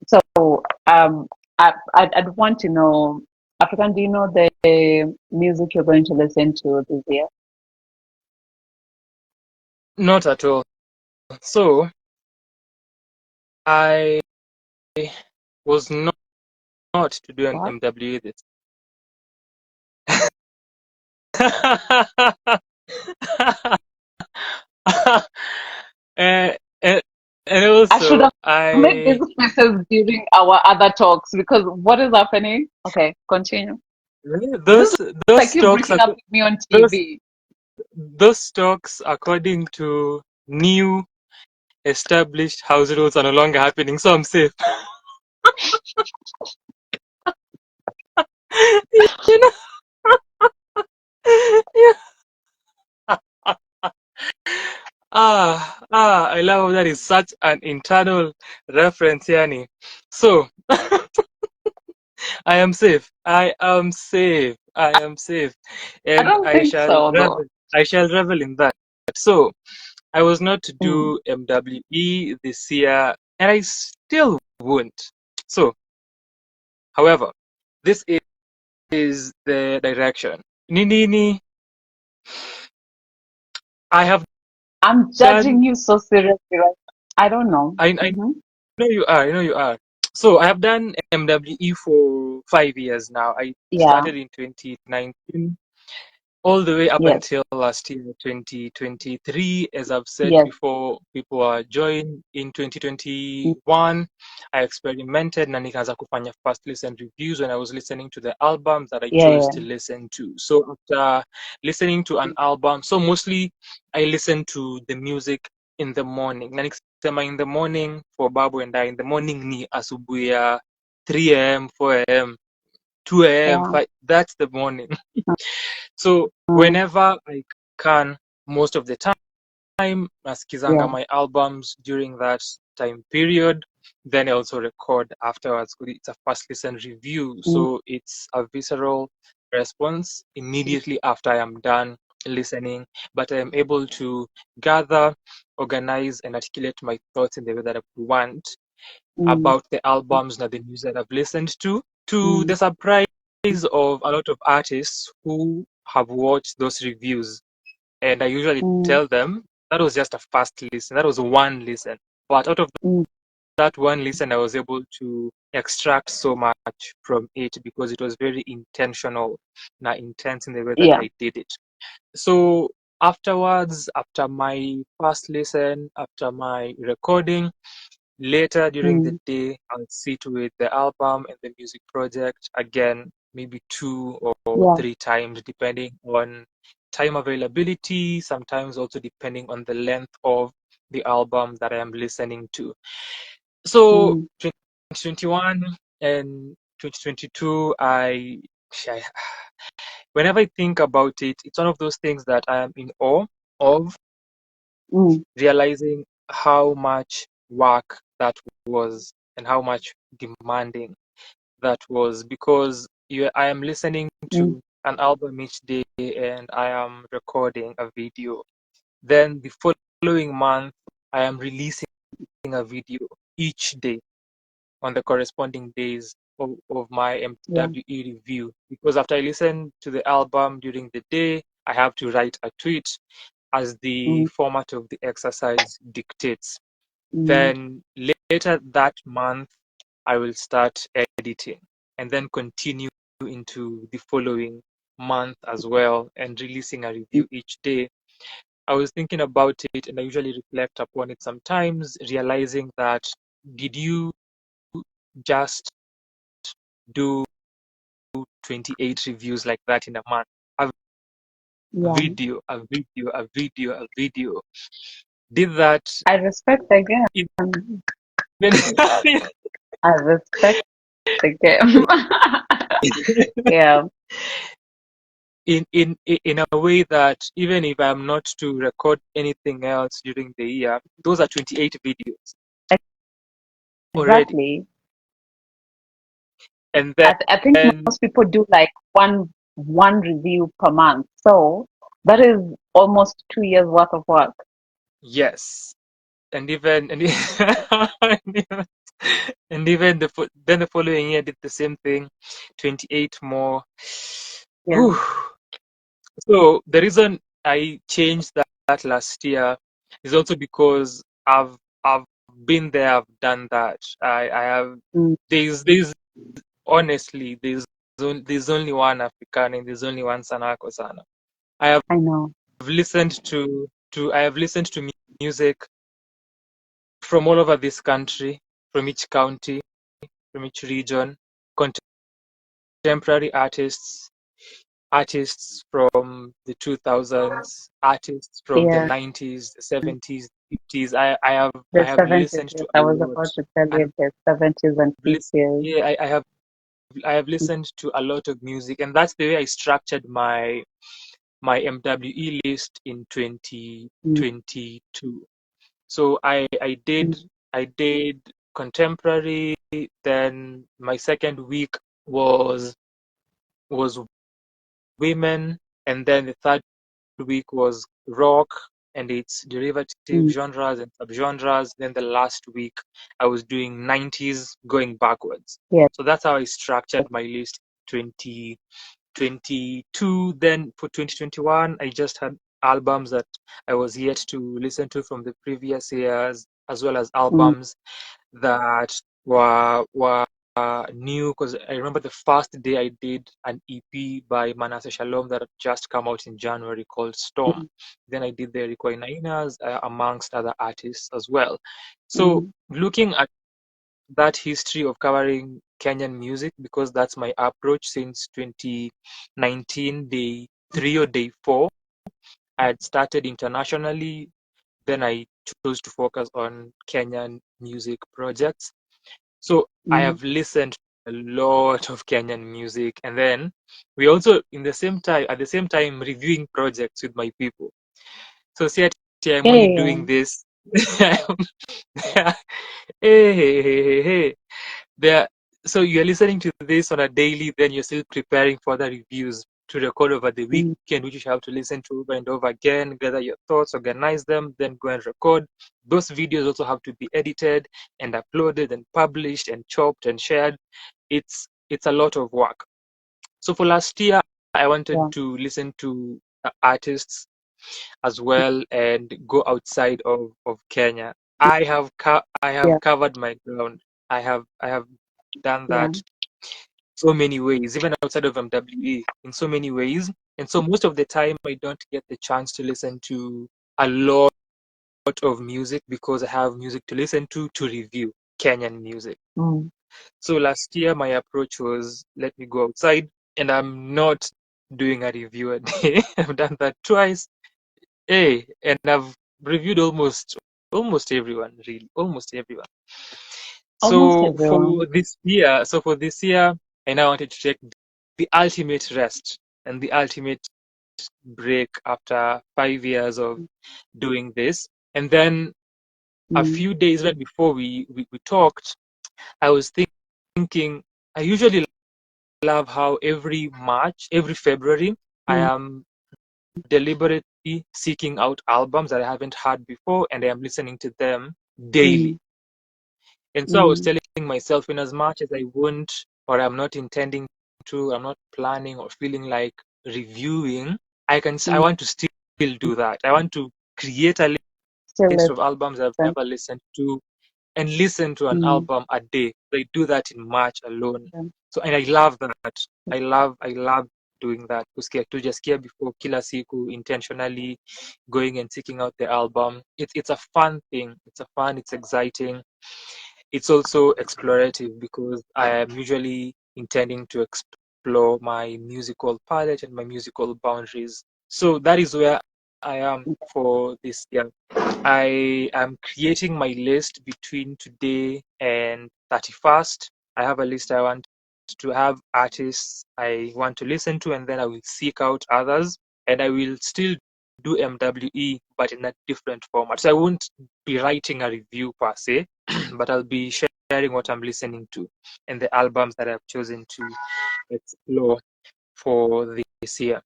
So I'd want to know, African, do you know the music you're going to listen to this year? Not at all. So I was not to do an What? MWE this. and, and and I should also have made these faces during our other talks because what is happening? Okay, continue. This is those like those you talks breaking are up with me on those TV. those talks according to new established house rules are no longer happening, so I'm safe. you know yeah. I love how that is such an internal reference, Yani. So I am safe. I am safe. I am safe. I And don't think so though. I shall revel in that. So I was not to Mm, do MWE this year, and I still won't. So, however, this is the direction. Nini, I have I'm done. judging you so seriously, right? I don't know. I know you are. I know you are. So I have done MWE for 5 years now. I Yeah. started in 2019 all the way up Yes. until last year, 2023. As I've said Yes. before, people are joined in 2021. I experimented na nikaanza kufanya first listen reviews when I was listening to the albums that I Yeah. chose Yeah. to listen to. So after listening to an album, so mostly I listen to the music in the morning. Na nikisema in the morning for Babu and I, in the morning ni asubuhi ya 3 a.m., 4 a.m., 2 a.m., Yeah. 5, that's the morning. So Mm, whenever I can, most of the time, nasikizanga yeah. my albums during that time period. Then I also record afterwards. It's a first listen review, Mm, so it's a visceral response immediately after I am done listening. But I am able to gather, organize, and articulate my thoughts in the way that I want mm, about the albums and the news that I've listened to mm, the surprise of a lot of artists who have watched those reviews. And I usually mm, tell them that was just a first listen, that was one listen. But out of mm, that one listen, I was able to extract so much from it because it was very intentional, not intense in the way that yeah. I did it. So afterwards, after my first listen, after my recording, later during the Mm, day, I'll sit with the album and the music project again, maybe 2 or 3 times, depending on time availability, sometimes also depending on the length of the album that I am listening to. So mm, 2021 and 2022, I whenever I think about it, it's one of those things that I am in awe of, mm, realizing how much work that was and how much demanding that was because I am listening mm, to an album each day and I am recording a video. Then the following month, I am releasing a video each day on the corresponding days of my yeah. MWE review. Because after I listen to the album during the day, I have to write a tweet as the Mm, format of the exercise dictates. mm, Then later that month, I will start editing and then continue into the following month as well and releasing a mm, review each day. I was thinking about it and I usually reflect upon it sometimes, realizing that did you just do 28 reviews like that in a month? A yeah. video, a video, a video, a video. Did that I respect the game. in, I respect the game. Yeah. in a way that even if I'm not to record anything else during the year, those are 28 videos already. Exactly. And I think then most people do like one review per month. So that is almost 2 years worth of work. yes, and even And even then the following year I did the same thing, 28 more. Yeah. Whew. So the reason I changed that last year is also because I've been there, I've done that. I have Mm. there's honestly there's only one African and there's only one Sanako Sana. I have I know. listened to I have listened to music from all over this country, from each county, from each region, contemporary artists from the 2000s, artists from the Yeah. 90s, the 70s, 50s. I The have 70s, listened yes. to I a was lot, about to tell and you the 70s and yeah, 50s. I have listened to a lot of music, and that's the way I structured my MWE list in Mm. 2022. So Mm. I did contemporary. Then my second week was women, and then the third week was rock and its derivative Mm. genres and subgenres. Then the last week I was doing 90s going backwards. Yes. So that's how I structured my list 2022. Then for 2021, I just had albums that I was yet to listen to from the previous years, as well as Mm. albums that were new, because I remember the first day I did an EP by Manasseh Shalom that had just come out in January called Storm. Mm. Then I did the Recoinainas amongst other artists as well. So Mm. looking at that history of covering Kenyan music, because that's my approach since 2019, day 3 or day 4. I had started internationally, then I chose to focus on Kenyan music projects. So I Mm. have listened to a lot of Kenyan music, and then we also in the same time at the same time reviewing projects with my people. So see, I'm only Yeah. doing this. Hey, hey, hey, hey. There, so you're listening to this on a daily, then you're still preparing for the reviews to record over the Mm. weekend, which you have to listen to over and over again, gather your thoughts, organize them, then go and record. Those videos also have to be edited and uploaded and published and chopped and shared. It's a lot of work. So for last year, I wanted Yeah. to listen to artists as well and go outside of Kenya. I Yeah. have covered my ground. I have done Yeah. that so many ways, even outside of MWE in so many ways. And so most of the time I don't get the chance to listen to a lot of music because I have music to listen to review Kenyan music. Mm. So last year my approach was let me go outside, and I'm not doing a review a day. I've done that twice. Hey, and I've reviewed almost everyone, really, almost everyone. Almost So everyone. for this year, I now wanted to take the ultimate rest and the ultimate break after 5 years of doing this. And then a Mm. few days right before we talked, I was thinking I usually love how every February, I Mm. am deliberately seeking out albums that I haven't heard before, and I am listening to them daily. Mm. And so I was Mm. telling myself, in as much as I won't, or I'm not intending to, I'm not planning or feeling like reviewing, I Mm. want to still do that. I want to create a Still list of albums I've listen. never listened to and listen to an Mm. album a day. I do that in March alone. Yeah. So, and I love that. I love doing that. Kusikia tu jaskia before kila siku intentionally going and seeking out the album. It's a fun thing. It's exciting. It's also explorative because I am usually intending to explore my musical palette and my musical boundaries. So that is where I am for this year. I am creating my list between today and 31st. I have a list I want to have artists I want to listen to, and then I will seek out others, and I will still do MWE, but in a different format. So I won't be writing a review per se, but I'll be sharing what I'm listening to and the albums that I've chosen to explore for this year.